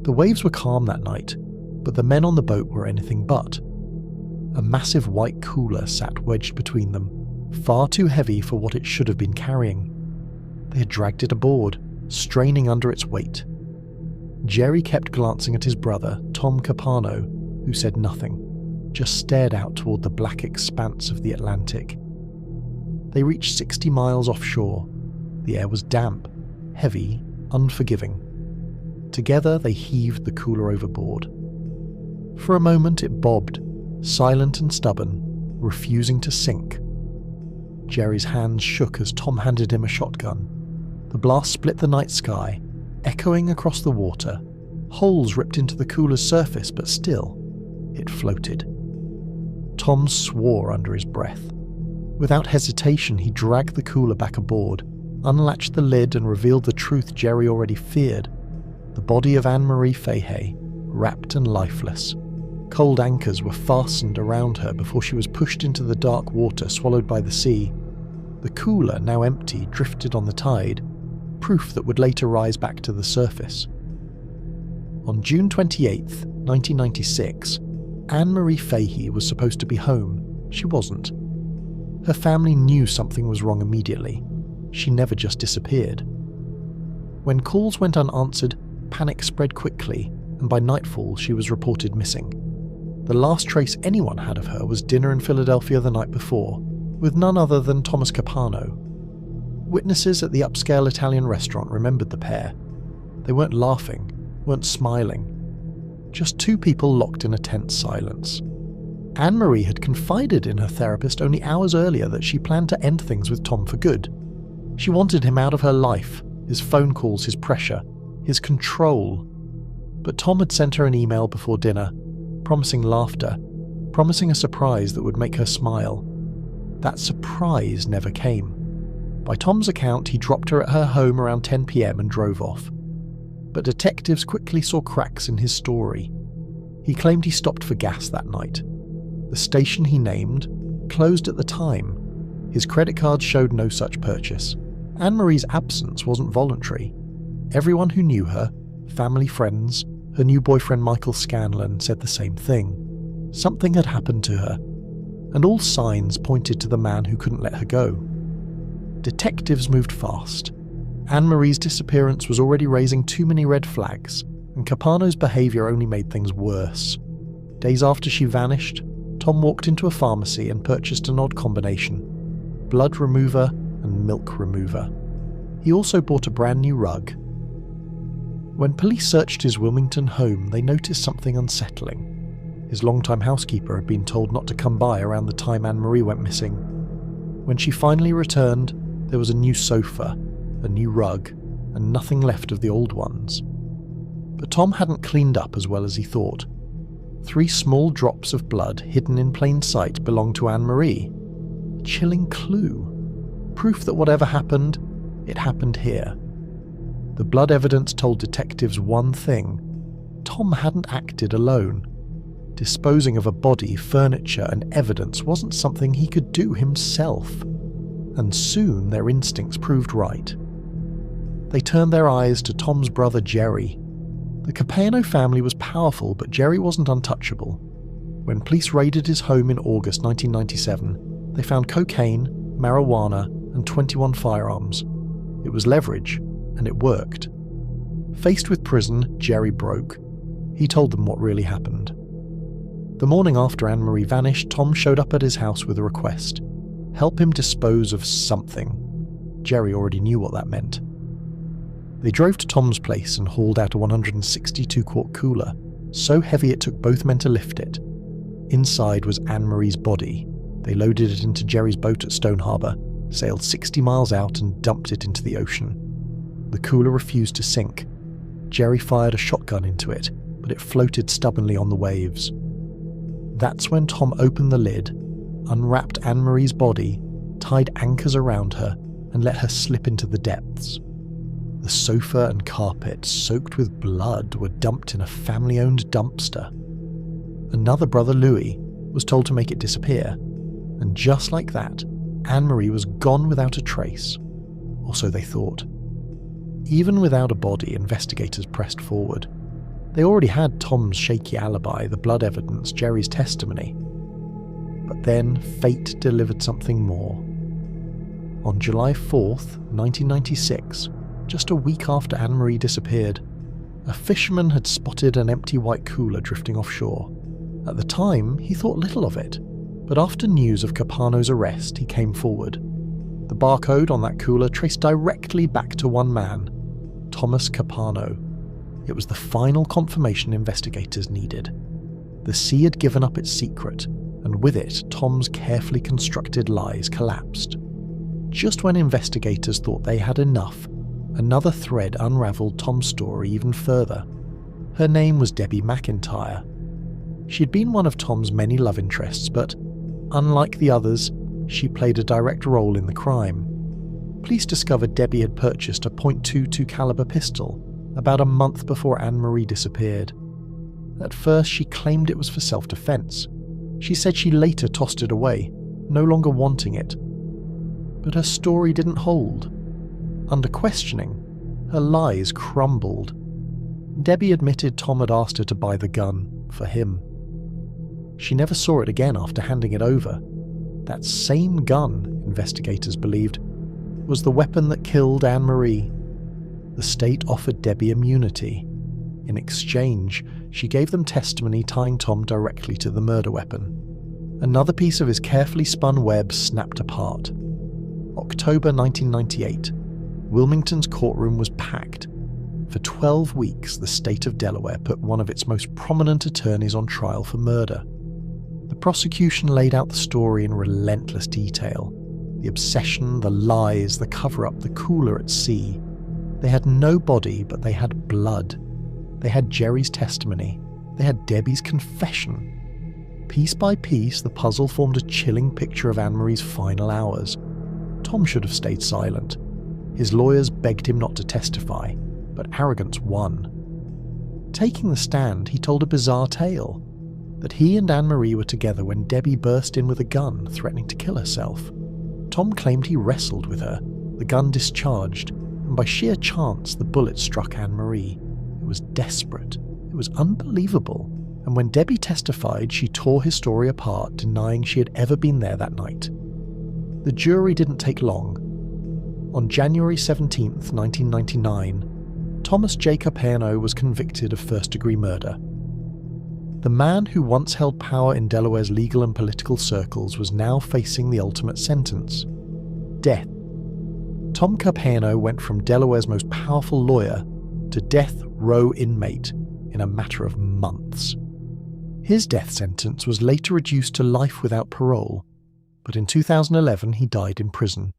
The waves were calm that night, but the men on the boat were anything but. A massive white cooler sat wedged between them, far too heavy for what it should have been carrying. They had dragged it aboard, straining under its weight. Jerry kept glancing at his brother, Tom Capano, who said nothing, just stared out toward the black expanse of the Atlantic. They reached 60 miles offshore. The air was damp, heavy, unforgiving. Together they heaved the cooler overboard. For a moment it bobbed, silent and stubborn, refusing to sink. Jerry's hands shook as Tom handed him a shotgun. The blast split the night sky, echoing across the water. Holes ripped into the cooler's surface, but still, it floated. Tom swore under his breath. Without hesitation, he dragged the cooler back aboard, unlatched the lid and revealed the truth Jerry already feared. The body of Anne-Marie Fahey, wrapped and lifeless. Cold anchors were fastened around her before she was pushed into the dark water swallowed by the sea. The cooler, now empty, drifted on the tide, proof that would later rise back to the surface. On June 28, 1996, Anne-Marie Fahey was supposed to be home. She wasn't. Her family knew something was wrong immediately. She never just disappeared. When calls went unanswered, panic spread quickly, and by nightfall she was reported missing. The last trace anyone had of her was dinner in Philadelphia the night before, with none other than Thomas Capano. Witnesses at the upscale Italian restaurant remembered the pair. They weren't laughing, weren't smiling. Just two people locked in a tense silence. Anne-Marie had confided in her therapist only hours earlier that she planned to end things with Tom for good. She wanted him out of her life, his phone calls, his pressure, his control. But Tom had sent her an email before dinner, promising laughter, promising a surprise that would make her smile. That surprise never came. By Tom's account, he dropped her at her home around 10 p.m. and drove off. But detectives quickly saw cracks in his story. He claimed he stopped for gas that night. The station he named closed at the time. His credit card showed no such purchase. Anne-Marie's absence wasn't voluntary. Everyone who knew her, family, friends, her new boyfriend Michael Scanlon, said the same thing. Something had happened to her, and all signs pointed to the man who couldn't let her go. Detectives moved fast. Anne-Marie's disappearance was already raising too many red flags, and Capano's behaviour only made things worse. Days after she vanished, Tom walked into a pharmacy and purchased an odd combination: blood remover and milk remover. He also bought a brand new rug. When police searched his Wilmington home, they noticed something unsettling. His longtime housekeeper had been told not to come by around the time Anne-Marie went missing. When she finally returned, there was a new sofa, a new rug, and nothing left of the old ones. But Tom hadn't cleaned up as well as he thought. 3 small drops of blood hidden in plain sight belonged to Anne-Marie. A chilling clue. Proof that whatever happened, it happened here. The blood evidence told detectives one thing: Tom hadn't acted alone. Disposing of a body, furniture, and evidence wasn't something he could do himself. And soon their instincts proved right. They turned their eyes to Tom's brother Jerry. The Capano family was powerful, but Jerry wasn't untouchable. When police raided his home in August 1997, they found cocaine, marijuana, and 21 firearms. It was leverage, and it worked. Faced with prison, Jerry broke. He told them what really happened. The morning after Anne-Marie vanished, Tom showed up at his house with a request: help him dispose of something. Jerry already knew what that meant. They drove to Tom's place and hauled out a 162-quart cooler, so heavy it took both men to lift it. Inside was Anne-Marie's body. They loaded it into Jerry's boat at Stone Harbor, sailed 60 miles out and dumped it into the ocean. The cooler refused to sink. Jerry fired a shotgun into it, but it floated stubbornly on the waves. That's when Tom opened the lid, unwrapped Anne-Marie's body, tied anchors around her, and let her slip into the depths. The sofa and carpet, soaked with blood, were dumped in a family-owned dumpster. Another brother, Louis, was told to make it disappear, and just like that, Anne-Marie was gone without a trace. Or so they thought. Even without a body, investigators pressed forward. They already had Tom's shaky alibi, the blood evidence, Jerry's testimony. But then fate delivered something more. On July 4th, 1996, just a week after Anne-Marie disappeared, a fisherman had spotted an empty white cooler drifting offshore. At the time, he thought little of it, but after news of Capano's arrest, he came forward. The barcode on that cooler traced directly back to one man, Thomas Capano. It was the final confirmation investigators needed. The sea had given up its secret, and with it, Tom's carefully constructed lies collapsed. Just when investigators thought they had enough, another thread unraveled Tom's story even further. Her name was Debbie McIntyre. She had been one of Tom's many love interests, but unlike the others, she played a direct role in the crime. Police discovered Debbie had purchased a .22 caliber pistol about a month before Anne-Marie disappeared. At first, she claimed it was for self-defense. She said she later tossed it away, no longer wanting it. But her story didn't hold. Under questioning, her lies crumbled. Debbie admitted Tom had asked her to buy the gun for him. She never saw it again after handing it over. That same gun, investigators believed, was the weapon that killed Anne-Marie. The state offered Debbie immunity. In exchange, she gave them testimony tying Tom directly to the murder weapon. Another piece of his carefully spun web snapped apart. October 1998. Wilmington's courtroom was packed. For 12 weeks, the state of Delaware put one of its most prominent attorneys on trial for murder. The prosecution laid out the story in relentless detail. The obsession, the lies, the cover-up, the cooler at sea. They had no body, but they had blood. They had Jerry's testimony. They had Debbie's confession. Piece by piece, the puzzle formed a chilling picture of Anne-Marie's final hours. Tom should have stayed silent. His lawyers begged him not to testify, but arrogance won. Taking the stand, he told a bizarre tale. That he and Anne-Marie were together when Debbie burst in with a gun, threatening to kill herself. Tom claimed he wrestled with her, the gun discharged, and by sheer chance the bullet struck Anne-Marie. It was desperate. It was unbelievable. And when Debbie testified, she tore his story apart, denying she had ever been there that night. The jury didn't take long. On January 17, 1999, Thomas J. Capano was convicted of first-degree murder. The man who once held power in Delaware's legal and political circles was now facing the ultimate sentence: death. Tom Capano went from Delaware's most powerful lawyer to death row inmate in a matter of months. His death sentence was later reduced to life without parole, but in 2011 he died in prison.